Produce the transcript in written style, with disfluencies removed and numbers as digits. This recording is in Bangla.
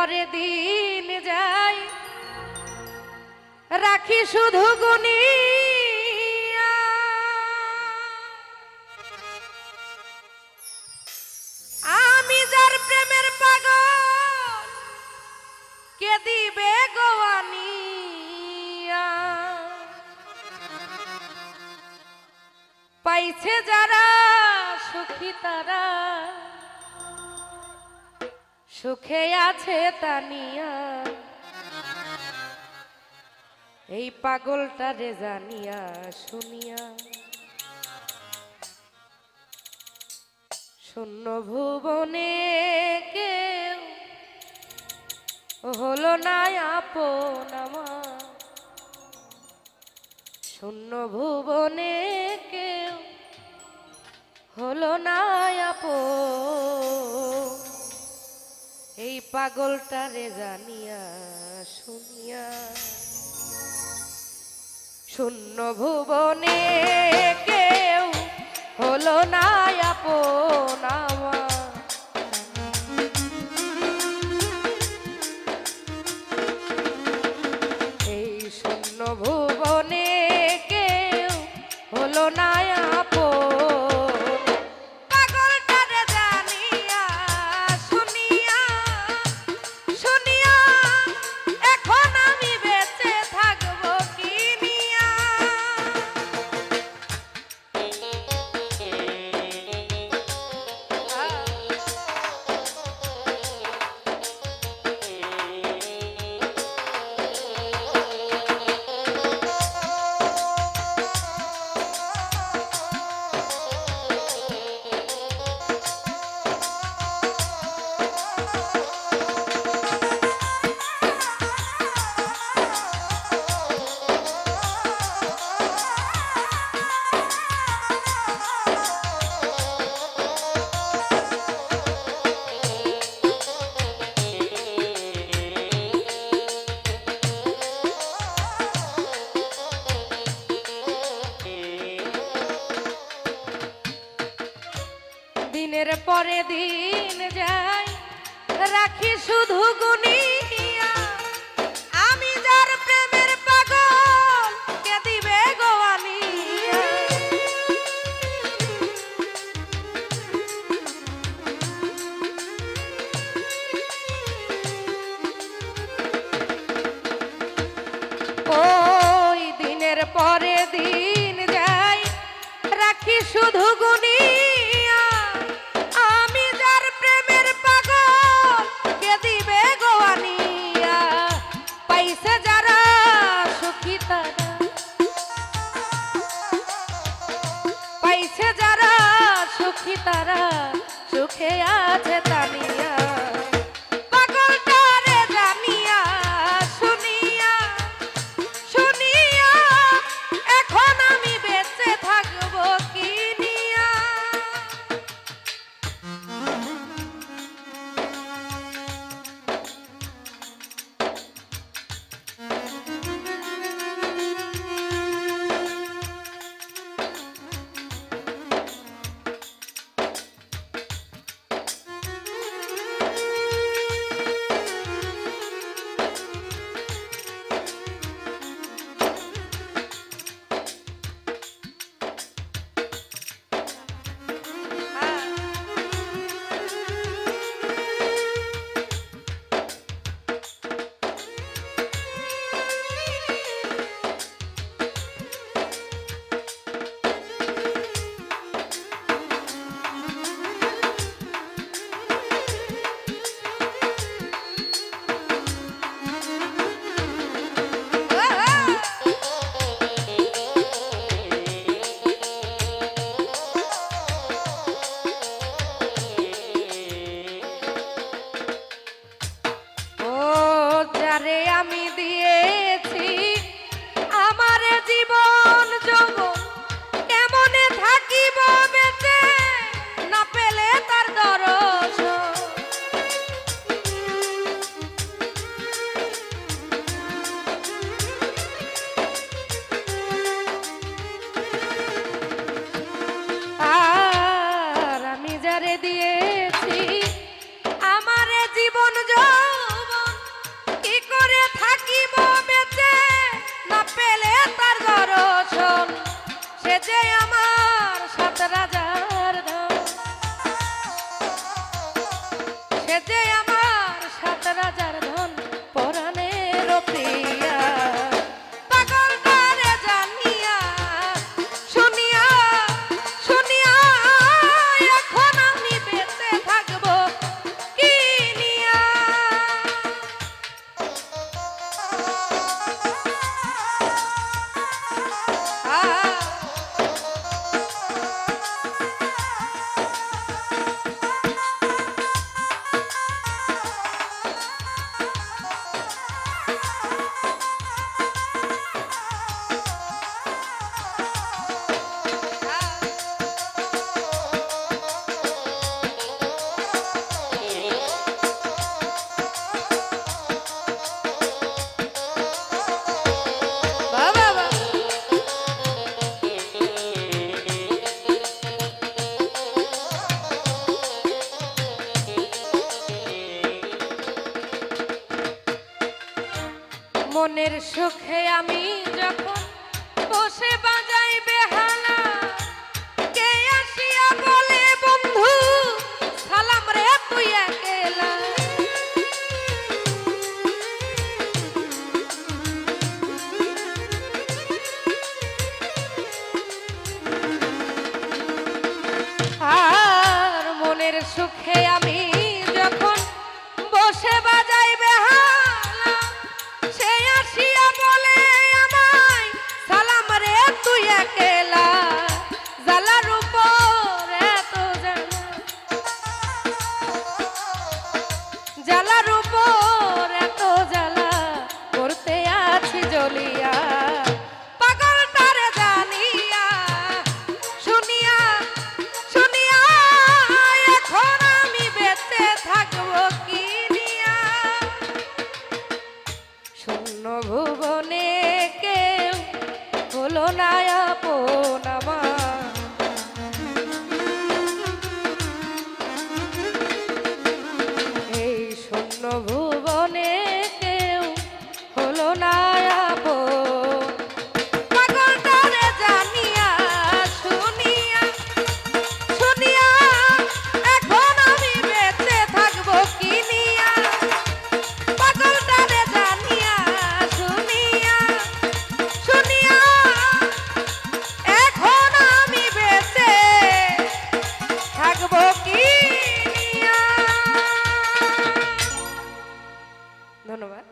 পরে দিন যায় রাখি শুধু গুনিয়া আমি যার প্রেমের পাগল কে দিবে গোয়ানিয়া পাইছে যারা সুখী তারা সুখে আছে তানিয়া এই পাগলটা রে জানিয়া শুনিয়া শূন্য ভুবনে কেউ হলো না আপন আমার শূন্য ভুবনে কেউ হলো না আপন এই পাগলটা রে জানিয়া শুনিয়া শূন্য ভুবনে কেউ হলো না আপন আমার এই শূন্য ভুবনে কেউ হলো না আপন দিনের পরে দিন যায় রাখি শুধু গুনিয়া আমি যার প্রেমের পাগল কে দিবে গোয়ানিয়া ওই দিনের পরে দিন যায় রাখি শুধু গুনিয়া পাইছে যারা সুখী তারা সুখে আছে তানিয়া পাগলটা রে জানিয়া শুনিয়া শুনিয়া এখন আমি বেঁচে থাকবো কি নিয়া মনের সুখে আমি যখন বসে বাজাই বেহালা, কে আসিয়া বলে বন্ধু সালাম রে তুই একেলা। আর মনের সুখে আমি যখন বসে বাজাই বেহালা, সে আসিয়া বলে আমায় সালাম রে তুই একেলা। জ্বালার উপর এত জ্বালা, জ্বালার উপর এত জ্বালা, করতে আছি জ্বলিয়া পাগলটারে জানিয়া। শুনিয়া শুনিয়া এখন আমি বেঁচে থাকবো কি নিয়া। শূন্য ভুবনে কেউ হলো না আপন আমার, এই শূন্য ভুবনে কেউ হলো না আপন। পাগলটারে জানিয়া শুনিয়া শুনিয়া এখন আমি বেঁচে থাকবো কি নিয়া। পাগলটারে জানিয়া শুনিয়া শুনিয়া এখন আমি বেঁচে থাকবো কি নিয়া। ধন্যবাদ।